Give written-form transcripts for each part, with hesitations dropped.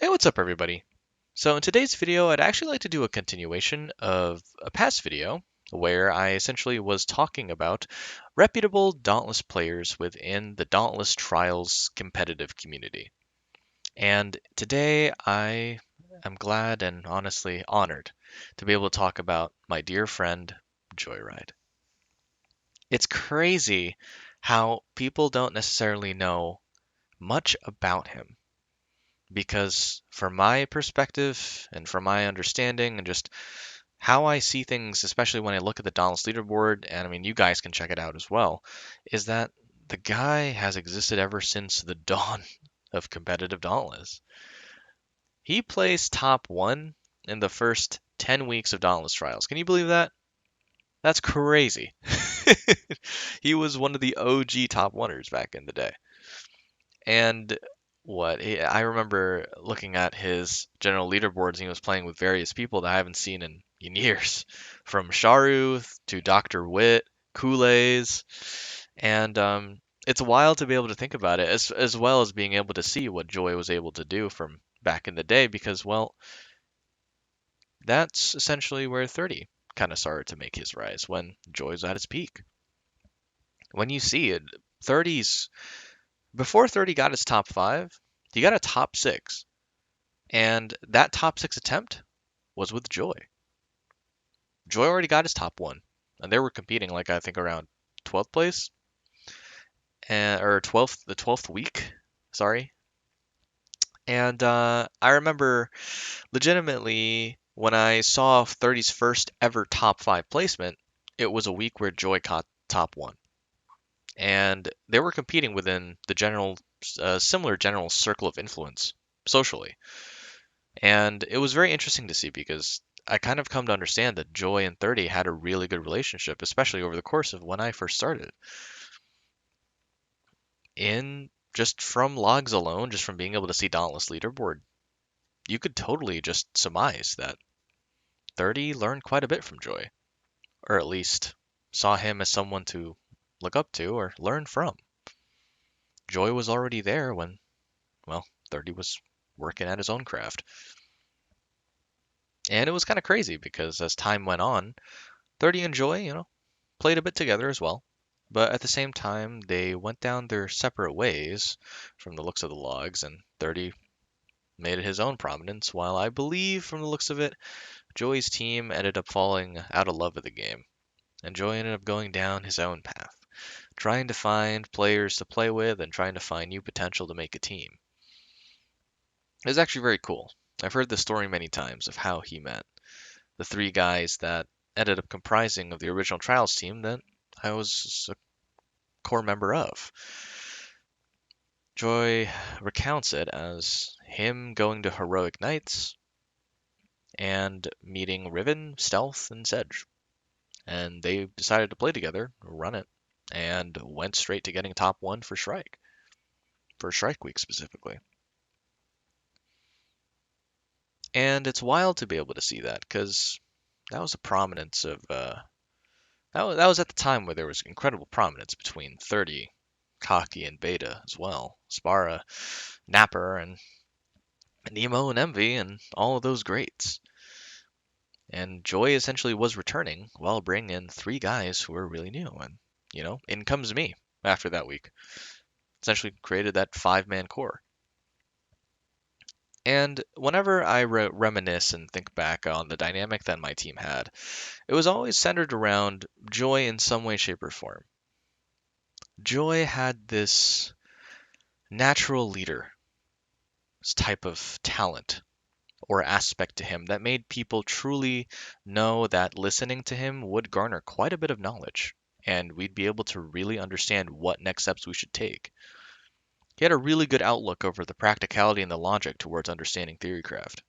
Hey, what's up, everybody? So, in today's video, I'd actually like to do a continuation of a past video where I essentially was talking about reputable Dauntless players within the Dauntless Trials competitive community. And today, I am glad and honestly honored to be able to talk about my dear friend, Joyryde. It's crazy how people don't necessarily know much about him because from my perspective and from my understanding and just how I see things, especially when I look at the Dauntless leaderboard, and I mean, you guys can check it out as well, is that the guy has existed ever since the dawn of competitive Dauntless. He placed top one in the first 10 weeks of Dauntless Trials. Can you believe that? That's crazy. He was one of the OG top oneers back in the day. And I remember looking at his general leaderboards, and he was playing with various people that I haven't seen in years, from Sharuth to Dr. Wit, Kool-Aid's, and it's wild to be able to think about it, as well as being able to see what Joy was able to do from back in the day, because, well, that's essentially where 30 kind of started to make his rise, when Joy's at its peak. When you see it, 30's before 30 got his top five, he got a top six. And that top six attempt was with Joy. Joy already got his top one. And they were competing like I think around 12th place or 12th the 12th week, sorry. And I remember legitimately when I saw 30's first ever top 5 placement, it was a week where Joy caught top 1. And they were competing within the general similar general circle of influence socially. And it was very interesting to see because I kind of come to understand that Joy and 30 had a really good relationship, especially over the course of when I first started. In just from logs alone, just from being able to see Dauntless leaderboard, you could totally just surmise that 30 learned quite a bit from Joy, or at least saw him as someone to look up to or learn from. Joy was already there when, well, 30 was working at his own craft. And it was kind of crazy because as time went on, 30 and Joy, played a bit together as well. But at the same time, they went down their separate ways from the looks of the logs, and 30 made it his own prominence, while I believe, from the looks of it, Joey's team ended up falling out of love with the game, and Joey ended up going down his own path, trying to find players to play with and trying to find new potential to make a team. It was actually very cool. I've heard this story many times of how he met the three guys that ended up comprising of the original Trials team that I was a core member of. Joy recounts it as him going to Heroic Knights and meeting Riven, Stealth, and Sedge. And they decided to play together, run it, and went straight to getting top one for Strike Week specifically. And it's wild to be able to see that because that was a prominence of that was at the time where there was incredible prominence between 30, Cocky, and Beta as well. Spara, Napper, and Nemo and Envy, and all of those greats. And Joy essentially was returning while bringing in three guys who were really new. And, in comes me after that week. Essentially created that five-man core. And whenever I reminisce and think back on the dynamic that my team had, it was always centered around Joy in some way, shape, or form. Joy had this natural leader type of talent or aspect to him that made people truly know that listening to him would garner quite a bit of knowledge, and we'd be able to really understand what next steps we should take. He had a really good outlook over the practicality and the logic towards understanding theorycraft.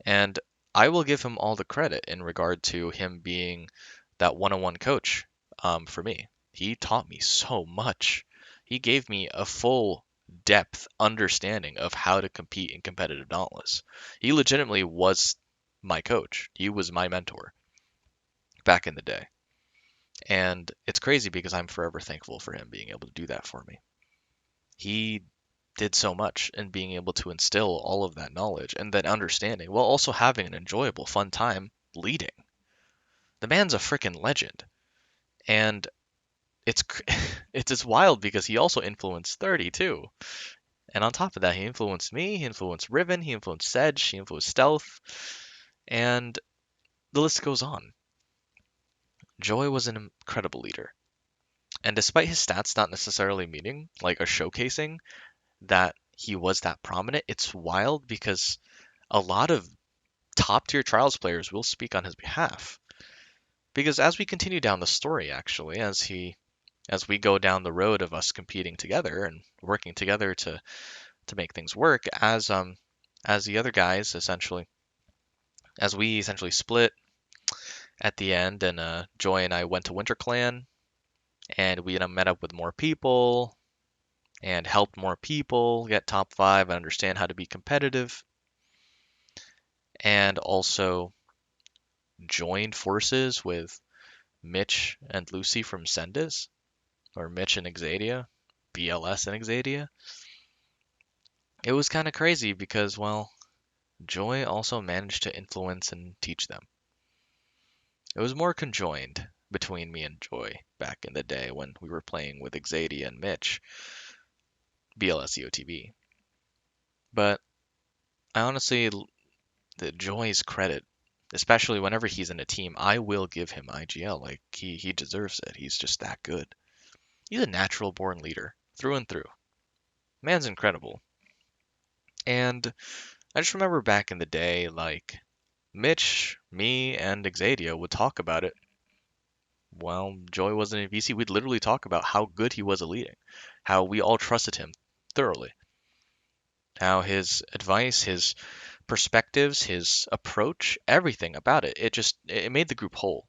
And I will give him all the credit in regard to him being that one-on-one coach for me. He taught me so much. He gave me a full depth understanding of how to compete in competitive Dauntless. He legitimately was my coach. He was my mentor back in the day. And it's crazy because I'm forever thankful for him being able to do that for me. He did so much in being able to instill all of that knowledge and that understanding while also having an enjoyable, fun time leading. The man's a freaking legend. And it's it's just wild because he also influenced 30 too. And on top of that, he influenced me, he influenced Riven, he influenced Sedge, he influenced Stealth, and the list goes on. Joy was an incredible leader. And despite his stats not necessarily meaning, like a showcasing, that he was that prominent, it's wild because a lot of top tier trials players will speak on his behalf. Because as we continue down the story, actually, as we go down the road of us competing together and working together to make things work, as the other guys essentially, as we essentially split at the end, and Joy and I went to WinterClan, and we met up with more people and helped more people get top 5 and understand how to be competitive, and also joined forces with Mitch and Lucy from Sendis, or Mitch and Axadia, BLS and Axadia. It was kind of crazy because, well, Joy also managed to influence and teach them. It was more conjoined between me and Joy back in the day when we were playing with Axadia and Mitch, Bls Eotb. But I honestly, the Joy's credit, especially whenever he's in a team, I will give him IGL. Like he deserves it. He's just that good. He's a natural born leader through and through. Man's incredible. And I just remember back in the day, like Mitch, me, and Axadia would talk about it. While Joy wasn't in VC, we'd literally talk about how good he was at leading, how we all trusted him thoroughly, how his advice, his perspectives, his approach, everything about it, it made the group whole.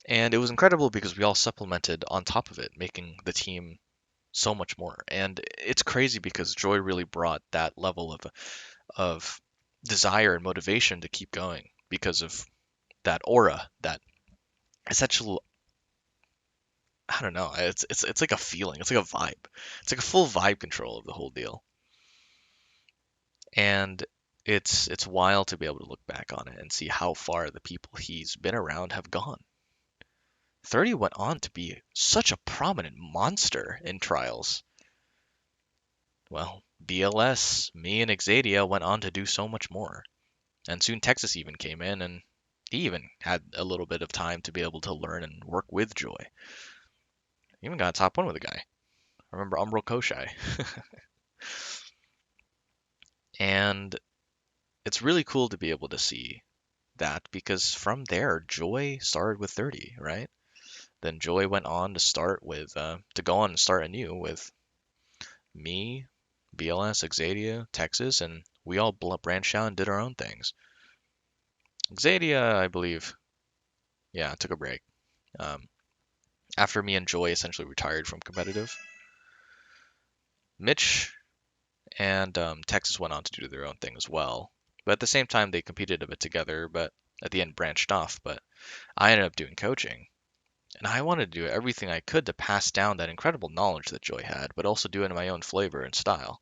And it was incredible because we all supplemented on top of it, making the team so much more. And it's crazy because Joy really brought that level of desire and motivation to keep going because of that aura, that essential, I don't know, it's like a feeling, it's like a vibe. It's like a full vibe control of the whole deal. And it's wild to be able to look back on it and see how far the people he's been around have gone. 30 went on to be such a prominent monster in trials. Well, BLS, me and Axadia went on to do so much more. And soon Texas even came in, and he even had a little bit of time to be able to learn and work with Joy. He even got top 1 with a guy. I remember Umbral Koshai. And it's really cool to be able to see that because from there, Joy started with 30, right? Then Joy went on to go on and start anew with me, BLS, Axadia, Texas, and we all branched out and did our own things. Axadia, I believe, yeah, took a break. After me and Joy essentially retired from competitive, Mitch and Texas went on to do their own thing as well. But at the same time, they competed a bit together, but at the end branched off. But I ended up doing coaching. And I wanted to do everything I could to pass down that incredible knowledge that Joy had, but also do it in my own flavor and style.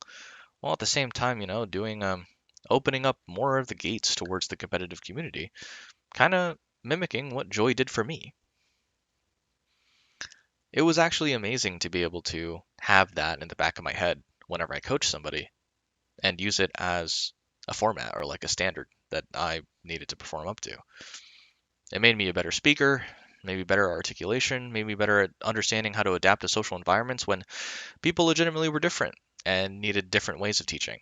While at the same time, doing opening up more of the gates towards the competitive community, kind of mimicking what Joy did for me. It was actually amazing to be able to have that in the back of my head whenever I coach somebody and use it as a format or like a standard that I needed to perform up to. It made me a better speaker, maybe better articulation, maybe better at understanding how to adapt to social environments when people legitimately were different and needed different ways of teaching.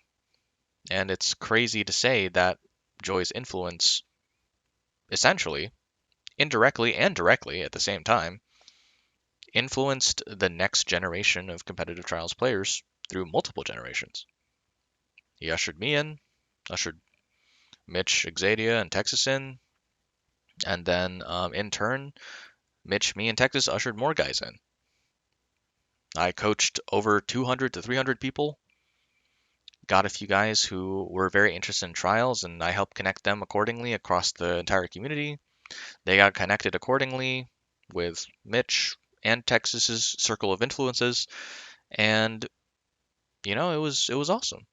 And it's crazy to say that Joy's influence essentially, indirectly and directly at the same time, influenced the next generation of competitive trials players through multiple generations. He ushered me in, ushered Mitch, Axadia, and Texas in, and then in turn, Mitch, me, and Texas ushered more guys in. I coached over 200 to 300 people, got a few guys who were very interested in trials, and I helped connect them accordingly across the entire community. They got connected accordingly with Mitch and Texas's circle of influences, and it was awesome.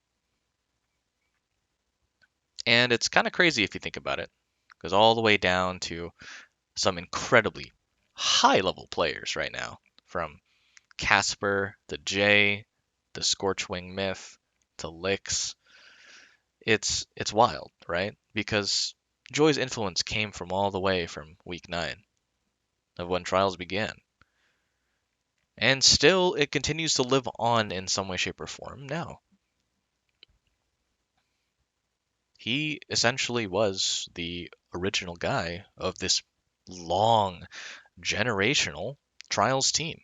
And it's kind of crazy if you think about it. It goes all the way down to some incredibly high level players right now, from Casper to Jay to Scorchwing Myth to Lix. It's wild, right? Because Joy's influence came from all the way from week 9 of when trials began. And still it continues to live on in some way, shape, or form now. He essentially was the original guy of this long generational trials team.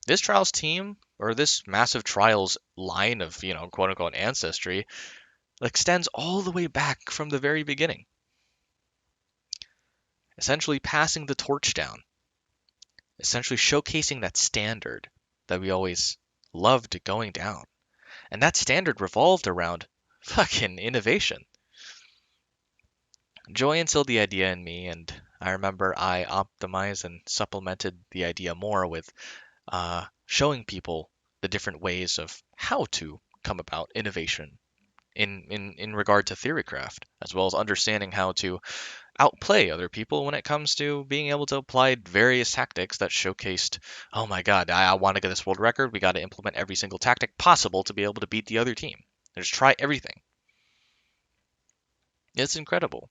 This trials team, or this massive trials line of, quote unquote ancestry, extends all the way back from the very beginning, essentially passing the torch down, essentially showcasing that standard that we always loved going down. And that standard revolved around fucking innovation. Joy instilled the idea in me, and I remember I optimized and supplemented the idea more with showing people the different ways of how to come about innovation in regard to theorycraft, as well as understanding how to outplay other people when it comes to being able to apply various tactics that showcased, oh my god, I want to get this world record. We got to implement every single tactic possible to be able to beat the other team. Just try everything. It's incredible.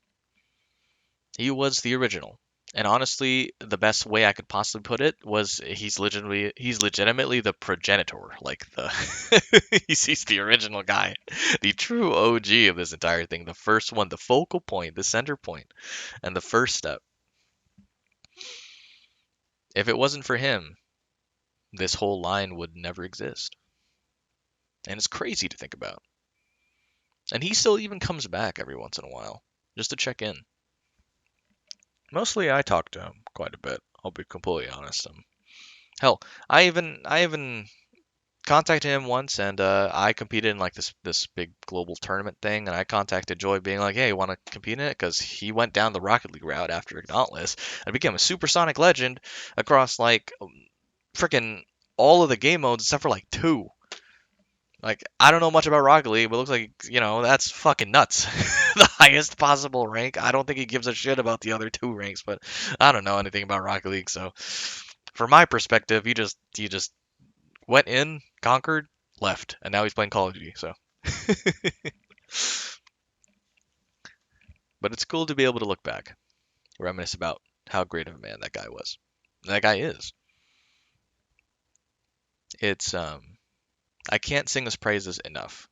He was the original. And honestly, the best way I could possibly put it was he's legitimately the progenitor, like the he's the original guy, the true OG of this entire thing, the first one, the focal point, the center point, and the first step. If it wasn't for him, this whole line would never exist. And it's crazy to think about. And he still even comes back every once in a while just to check in. Mostly I talk to him quite a bit. I'll be completely honest. Hell, I even contacted him once, and I competed in like this big global tournament thing, and I contacted Joy, being like, "Hey, want to compete in it?" Because he went down the Rocket League route after Dauntless and became a supersonic legend across like freaking all of the game modes except for like 2. Like, I don't know much about Rocket League, but it looks like, that's fucking nuts. The highest possible rank. I don't think he gives a shit about the other 2 ranks, but I don't know anything about Rocket League, so from my perspective, he just went in, conquered, left, and now he's playing Call of Duty, so. But it's cool to be able to look back, reminisce about how great of a man that guy was. That guy is. It's I can't sing his praises enough.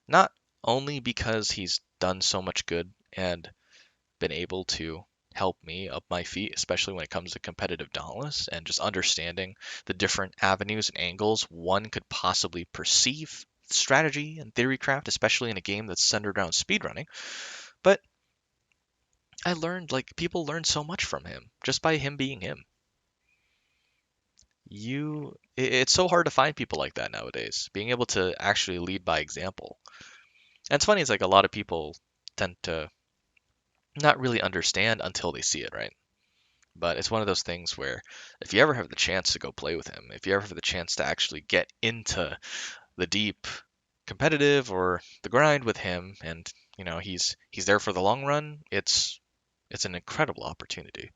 Not only because he's done so much good and been able to help me up my feet, especially when it comes to competitive Dauntless and just understanding the different avenues and angles one could possibly perceive strategy and theorycraft, especially in a game that's centered around speedrunning. But I learned, like, people learn so much from him just by him being him. It's so hard to find people like that nowadays, being able to actually lead by example. And it's funny, it's like a lot of people tend to not really understand until they see it, right? But it's one of those things where if you ever have the chance to go play with him, if you ever have the chance to actually get into the deep competitive or the grind with him, and he's there for the long run, it's an incredible opportunity.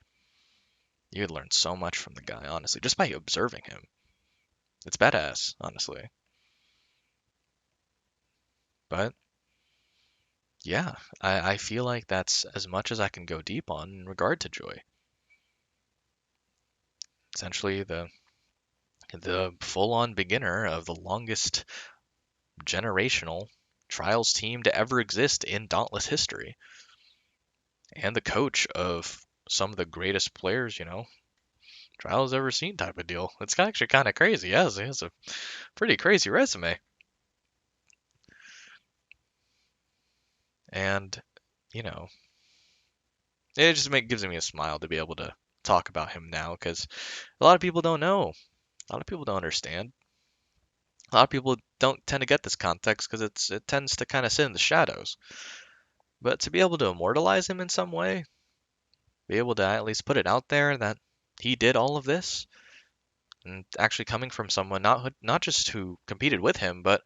You would learn so much from the guy, honestly, just by observing him. It's badass, honestly. But yeah, I feel like that's as much as I can go deep on in regard to Joy. Essentially, the full-on beginner of the longest generational trials team to ever exist in Dauntless history, and the coach of some of the greatest players, trials ever seen, type of deal. It's actually kind of crazy. He has a pretty crazy resume. And, you know, it just gives me a smile to be able to talk about him now, because a lot of people don't know. A lot of people don't understand. A lot of people don't tend to get this context because it tends to kind of sit in the shadows. But to be able to immortalize him in some way, be able to at least put it out there that he did all of this, And actually coming from someone not just who competed with him, but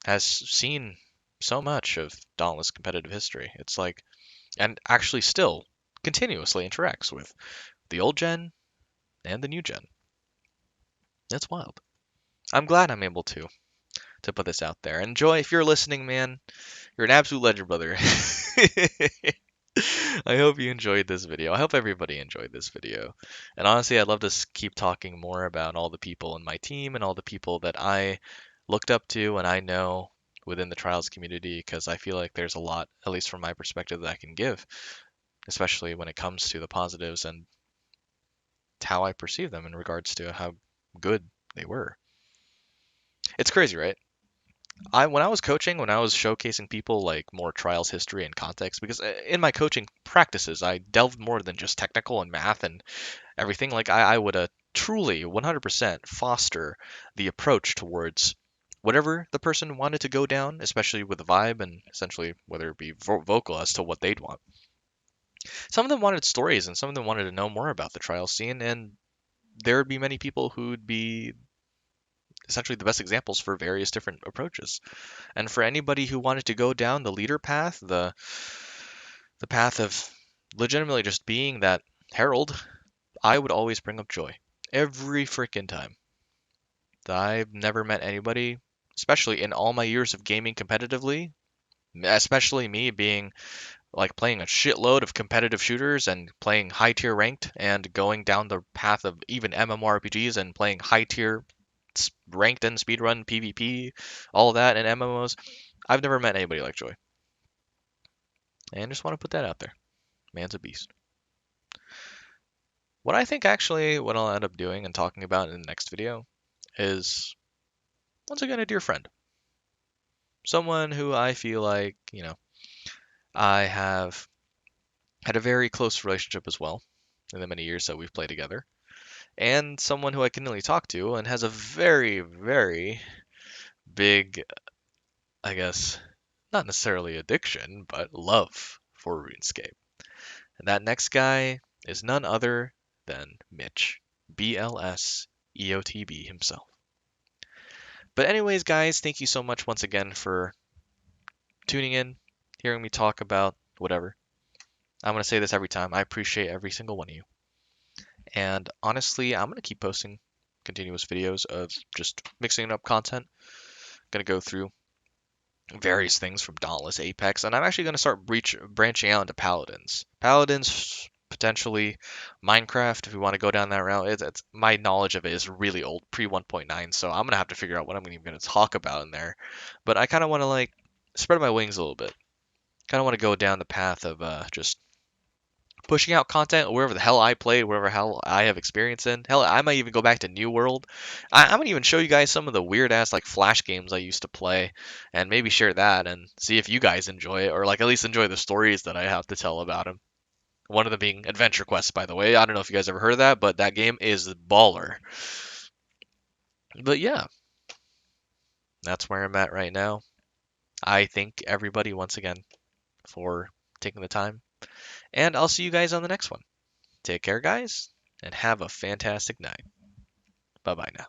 has seen so much of Dauntless competitive history. It's like, and actually still continuously interacts with the old gen and the new gen. It's wild. I'm glad I'm able to put this out there. And Joy, if you're listening, man, you're an absolute legend, brother. I hope you enjoyed this video. I hope everybody enjoyed this video. And honestly, I'd love to keep talking more about all the people in my team and all the people that I looked up to and I know within the trials community, because I feel like there's a lot, at least from my perspective, that I can give, especially when it comes to the positives and how I perceive them in regards to how good they were. It's crazy, right? When I was coaching, when I was showcasing people like more trials history and context, because in my coaching practices, I delved more than just technical and math and everything. Like I would truly 100% foster the approach towards whatever the person wanted to go down, especially with the vibe and essentially whether it be vocal as to what they'd want. Some of them wanted stories and some of them wanted to know more about the trial scene, and there would be many people who'd be essentially the best examples for various different approaches. And for anybody who wanted to go down the leader path, the path of legitimately just being that herald, I would always bring up Joy every freaking time. I've never met anybody, especially in all my years of gaming competitively, especially me being like playing a shitload of competitive shooters and playing high tier ranked and going down the path of even MMORPGs and playing high tier ranked and speedrun PvP, all that and MMOs. I've never met anybody like Joy. And just want to put that out there. Man's a beast. What I think actually what I'll end up doing and talking about in the next video is once again a dear friend. Someone who I feel like, I have had a very close relationship as well in the many years that we've played together. And someone who I can really talk to and has a very, very big, I guess, not necessarily addiction, but love for RuneScape. And that next guy is none other than Mitch, Bls Eotb himself. But anyways, guys, thank you so much once again for tuning in, hearing me talk about whatever. I'm going to say this every time. I appreciate every single one of you. And honestly, I'm going to keep posting continuous videos of just mixing up content. I'm going to go through various things from Dauntless, Apex, and I'm actually going to start branching out into Paladins. Paladins, potentially Minecraft, if we want to go down that route. It's my knowledge of it is really old, pre 1.9, so I'm going to have to figure out what I'm even going to talk about in there. But I kind of want to like spread my wings a little bit. Kind of want to go down the path of just pushing out content wherever the hell I played, wherever hell I have experience in. Hell, I might even go back to New World. I'm gonna even show you guys some of the weird ass like Flash games I used to play, and maybe share that and see if you guys enjoy it, or like at least enjoy the stories that I have to tell about them. One of them being Adventure Quest, by the way. I don't know if you guys ever heard of that, but that game is baller. But yeah, that's where I'm at right now. I thank everybody once again for taking the time, and I'll see you guys on the next one. Take care, guys, and have a fantastic night. Bye bye now.